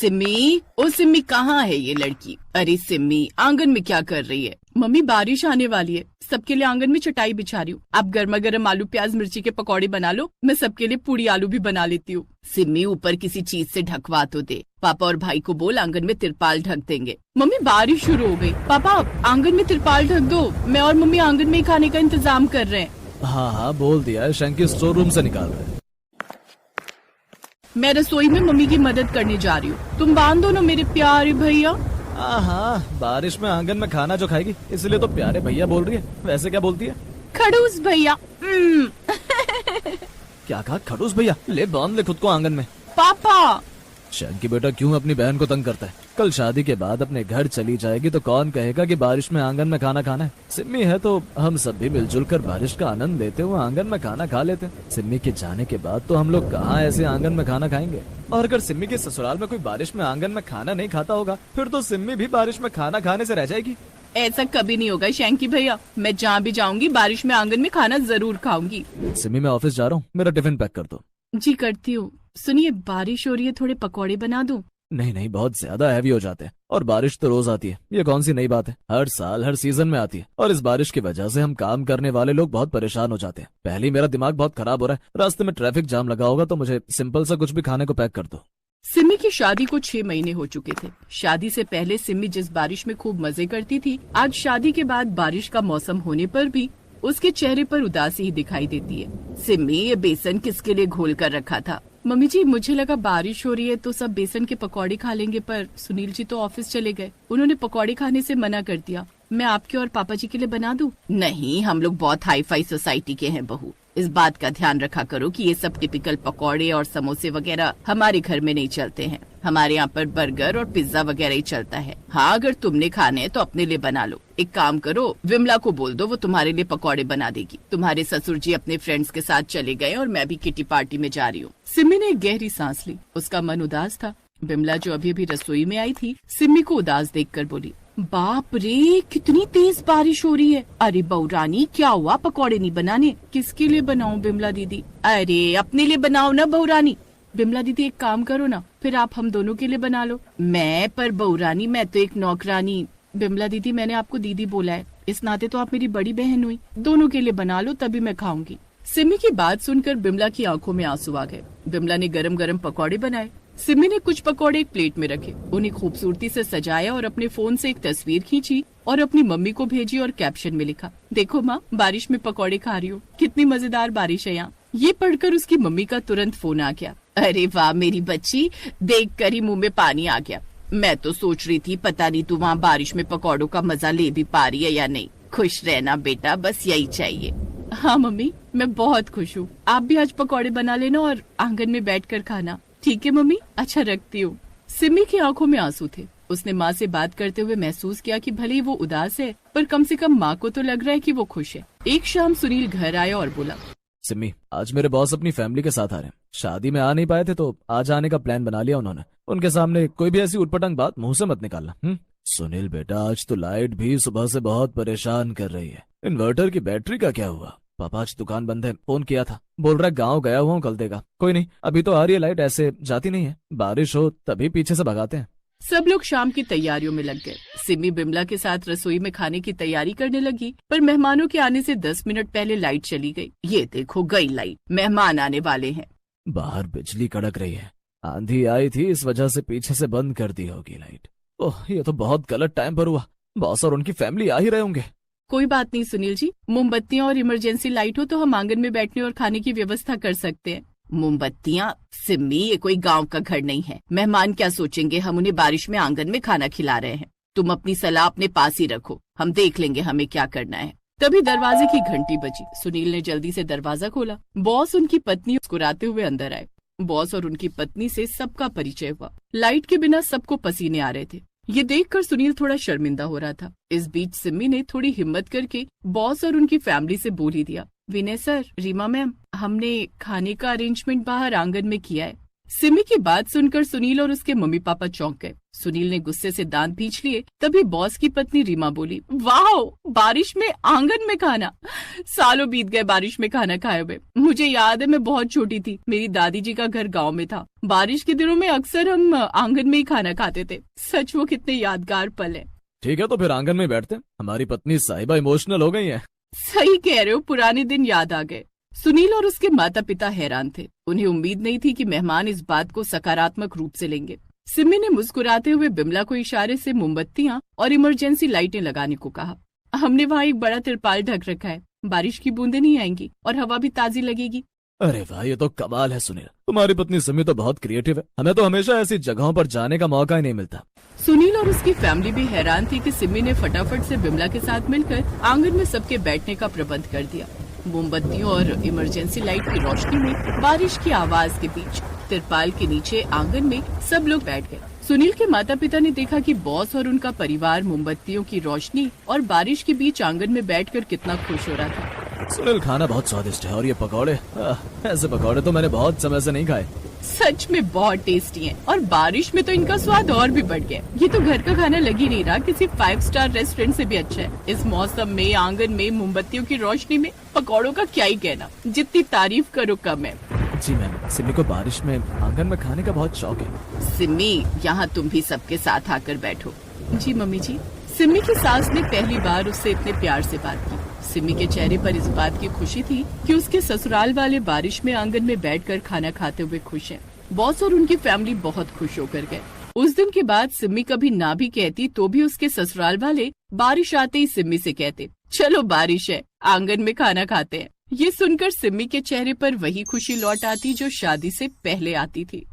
सिम्मी, ओ सिम्मी, कहाँ है ये लड़की? अरे सिम्मी, आंगन में क्या कर रही है? मम्मी बारिश आने वाली है, सबके लिए आंगन में चटाई बिछा रही हूँ। आप गर्मा गर्म आलू प्याज मिर्ची के पकौड़े बना लो, मैं सबके लिए पूड़ी आलू भी बना लेती हूँ। सिम्मी, ऊपर किसी चीज से ढकवा तो दे। पापा और भाई को बोल आंगन में तिरपाल ढक देंगे। मम्मी बारिश शुरू हो गई। पापा आंगन में तिरपाल ढक दो, मैं और मम्मी आंगन में खाने का इंतजाम कर रहे हैं। हाँ हाँ बोल दिया है, शंकी स्टोर रूम से निकाल रहे हैं। मैं रसोई में मम्मी की मदद करने जा रही हूँ, तुम बांध दो ना मेरे प्यारे भैया। हाँ, बारिश में आंगन में खाना जो खाएगी, इसलिए तो प्यारे भैया बोल रही है। वैसे क्या बोलती है? खड़ूस भैया। क्या कहा? खड़ूस भैया? ले बांध ले खुद को आंगन में। पापा। शंकी बेटा क्यों अपनी बहन को तंग करता है? कल शादी के बाद अपने घर चली जाएगी तो कौन कहेगा कि बारिश में आंगन में खाना खाना है? सिम्मी है तो हम सब भी मिलजुल कर बारिश का आनंद लेते हुए आंगन में खाना खा लेते हैं। सिम्मी के जाने के बाद तो हम लोग कहाँ ऐसे आंगन में खाना खाएंगे? और अगर सिम्मी के ससुराल में कोई बारिश में आंगन में खाना नहीं खाता होगा, फिर तो सिम्मी भी बारिश में खाना खाने से रह जाएगी। ऐसा कभी नहीं होगा शंकी भैया, मैं जहाँ भी जाऊंगी बारिश में आंगन में खाना जरूर खाऊंगी। सिम्मी मैं ऑफिस जा रहा हूँ, मेरा टिफिन पैक कर दो। जी करती हूँ। सुनिए बारिश हो रही है, थोड़े पकौड़े बना दूं? नहीं नहीं, बहुत ज्यादा हैवी हो जाते हैं। और बारिश तो रोज आती है, ये कौन सी नई बात है? हर साल हर सीजन में आती है। और इस बारिश की वजह से हम काम करने वाले लोग बहुत परेशान हो जाते हैं। पहले ही मेरा दिमाग बहुत खराब हो रहा है, रास्ते में ट्रैफिक जाम लगा होगा, तो मुझे सिंपल सा कुछ भी खाने को पैक कर दो। सिम्मी की शादी को 6 महीने हो चुके थे। शादी से पहले सिम्मी जिस बारिश में खूब मजे करती थी, आज शादी के बाद बारिश का मौसम होने पर भी उसके चेहरे पर उदासी ही दिखाई देती है। सिम्मी, ये बेसन किसके लिए घोल कर रखा था? मम्मी जी, मुझे लगा बारिश हो रही है तो सब बेसन के पकौड़े खा लेंगे, पर सुनील जी तो ऑफिस चले गए, उन्होंने पकौड़े खाने से मना कर दिया। मैं आपके और पापा जी के लिए बना दूं? नहीं, हम लोग बहुत हाई फाई सोसाइटी के हैं बहू, इस बात का ध्यान रखा करो कि ये सब टिपिकल पकौड़े और समोसे वगैरह हमारे घर में नहीं चलते हैं। हमारे यहाँ पर बर्गर और पिज्जा वगैरह ही चलता है। हाँ, अगर तुमने खाने हैं तो अपने लिए बना लो। एक काम करो, विमला को बोल दो, वो तुम्हारे लिए पकौड़े बना देगी। तुम्हारे ससुर जी अपने फ्रेंड्स के साथ चले गए और मैं भी किटी पार्टी में जा रही हूँ। सिम्मी ने एक गहरी सांस ली, उसका मन उदास था। विमला जो अभी अभी रसोई में आई थी, सिम्मी को उदास देखकर बोली, बाप रे, कितनी तेज बारिश हो रही है। अरे बहू रानी, क्या हुआ? पकौड़े नहीं बनाने? किसके लिए बनाऊं बिमला दीदी? अरे अपने लिए बनाओ ना बहू रानी। बिमला दीदी एक काम करो ना, फिर आप हम दोनों के लिए बना लो। मैं? पर बहू रानी, मैं तो एक नौकरानी। बिमला दीदी, मैंने आपको दीदी बोला है, इस नाते तो आप मेरी बड़ी बहन हुई। दोनों के लिए बना लो, तभी मैं खाऊंगी। सिम्मी की बात सुनकर बिमला की आंखों में आंसू आ गए। बिमला ने गरम गरम पकौड़े बनाए। सिम्मी ने कुछ पकौड़े एक प्लेट में रखे, उन्हें खूबसूरती से सजाया और अपने फोन से एक तस्वीर खींची और अपनी मम्मी को भेजी और कैप्शन में लिखा, देखो माँ, बारिश में पकौड़े खा रही हूँ, कितनी मजेदार बारिश है यहाँ। ये पढ़कर उसकी मम्मी का तुरंत फोन आ गया। अरे वाह मेरी बच्ची, देख कर ही मुँह में पानी आ गया। मैं तो सोच रही थी पता नहीं तू वहाँ बारिश में पकौड़ों का मजा ले भी पा रही है या नहीं। खुश रहना बेटा, बस यही चाहिए। हाँ मम्मी, मैं बहुत खुश हूँ। आप भी आज पकौड़े बना लेना और आंगन में बैठ कर खाना। ठीक है मम्मी, अच्छा रखती हूँ। सिम्मी की आंखों में आंसू थे। उसने माँ से बात करते हुए महसूस किया कि भले ही वो उदास है, पर कम से कम माँ को तो लग रहा है कि वो खुश है। एक शाम सुनील घर आया और बोला, सिम्मी, आज मेरे बॉस अपनी फैमिली के साथ आ रहे हैं। शादी में आ नहीं पाए थे तो आज आने का प्लान बना लिया उन्होंने। उनके सामने कोई भी ऐसी उटपटांग बात मुंह से मत निकालना। सुनील बेटा, आज तो लाइट भी सुबह से बहुत परेशान कर रही है। इन्वर्टर की बैटरी का क्या हुआ? पापा आज दुकान बंद है, फोन किया था, बोल रहा है गाँव गया हुआ हूँ, कल देगा। कोई नहीं, अभी तो आ रही है लाइट, ऐसे जाती नहीं है। बारिश हो तभी पीछे से भगाते हैं। सब लोग शाम की तैयारियों में लग गए। सिम्मी बिमला के साथ रसोई में खाने की तैयारी करने लगी, पर मेहमानों के आने से 10 मिनट पहले लाइट चली गई। ये देखो गई लाइट, मेहमान आने वाले हैं। बाहर बिजली कड़क रही है, आंधी आई थी, इस वजह से पीछे से बंद कर दी होगी लाइट। ओह, ये तो बहुत गलत टाइम पर हुआ। बॉस और उनकी फैमिली आ ही रहे होंगे। कोई बात नहीं सुनील जी, मोमबत्तियाँ और इमरजेंसी लाइट हो तो हम आंगन में बैठने और खाने की व्यवस्था कर सकते हैं। मोमबत्तियाँ? सिम्मी, ये कोई गांव का घर नहीं है, मेहमान क्या सोचेंगे हम उन्हें बारिश में आंगन में खाना खिला रहे हैं। तुम अपनी सलाह अपने पास ही रखो, हम देख लेंगे हमें क्या करना है। तभी दरवाजे की घंटी बजी। सुनील ने जल्दी से दरवाजा खोला। बॉस उनकी पत्नी मुस्कुराते हुए अंदर आए। बॉस और उनकी पत्नी से सबका परिचय हुआ। लाइट के बिना सबको पसीने आ रहे थे। ये देखकर सुनील थोड़ा शर्मिंदा हो रहा था। इस बीच सिम्मी ने थोड़ी हिम्मत करके बॉस और उनकी फैमिली से बोल ही दिया, विनय सर, रीमा मैम, हमने खाने का अरेंजमेंट बाहर आंगन में किया है। सिमी की बात सुनकर सुनील और उसके मम्मी पापा चौंक गए। सुनील ने गुस्से से दांत भींच लिए। तभी बॉस की पत्नी रीमा बोली, वाह, बारिश में आंगन में खाना। सालों बीत गए बारिश में खाना खाए हुए। मुझे याद है मैं बहुत छोटी थी, मेरी दादी जी का घर गांव में था। बारिश के दिनों में अक्सर हम आंगन में ही खाना खाते थे। सच वो कितने यादगार पल है। ठीक है, तो फिर आंगन में बैठते हैं। हमारी पत्नी साहिबा इमोशनल हो गई है। सही कह रहे हो, पुराने दिन याद आ गए। सुनील और उसके माता पिता हैरान थे। उन्हें उम्मीद नहीं थी कि मेहमान इस बात को सकारात्मक रूप से लेंगे। सिमी ने मुस्कुराते हुए बिमला को इशारे से मोमबत्तियां और इमरजेंसी लाइटें लगाने को कहा। हमने वहाँ एक बड़ा तिरपाल ढक रखा है, बारिश की बूंदें नहीं आएंगी और हवा भी ताजी लगेगी। अरे वाह, ये तो कमाल है सुनील। तुम्हारी पत्नी सिमी तो बहुत क्रिएटिव है। हमें तो हमेशा ऐसी जगहों पर जाने का मौका ही नहीं मिलता। सुनील और उसकी फैमिली भी हैरान थी कि सिमी ने फटाफट से बिमला के साथ मिलकर आंगन में सबके बैठने का प्रबंध कर दिया। मोमबत्तियों और इमरजेंसी लाइट की रोशनी में बारिश की आवाज के बीच तिरपाल के नीचे आंगन में सब लोग बैठ गए। सुनील के माता पिता ने देखा कि बॉस और उनका परिवार मोमबत्तियों की रोशनी और बारिश के बीच आंगन में बैठकर कितना खुश हो रहा था। सुनील, खाना बहुत स्वादिष्ट है और ये पकौड़े, ऐसे पकौड़े तो मैंने बहुत समय से नहीं खाए। सच में बहुत टेस्टी हैं और बारिश में तो इनका स्वाद और भी बढ़ गया। ये तो घर का खाना लग ही नहीं रहा, किसी 5 स्टार रेस्टोरेंट से भी अच्छा है। इस मौसम में आंगन में मोमबत्तियों की रोशनी में पकौड़ों का क्या ही कहना, जितनी तारीफ करो कम है। जी मैम, सिमी को बारिश में आंगन में खाने का बहुत शौक है। सिमी, यहाँ तुम भी सबके साथ आकर बैठो। जी मम्मी जी। सिमी की सास ने पहली बार उससे इतने प्यार से बात की। सिमी के चेहरे पर इस बात की खुशी थी कि उसके ससुराल वाले बारिश में आंगन में बैठकर खाना खाते हुए खुश हैं। बॉस और उनकी फैमिली बहुत खुश होकर गए। उस दिन के बाद सिमी कभी ना भी कहती तो भी उसके ससुराल वाले बारिश आते ही सिमी से कहते, चलो बारिश है, आंगन में खाना खाते हैं। ये सुनकर सिमी के चेहरे पर वही खुशी लौट आती जो शादी से पहले आती थी।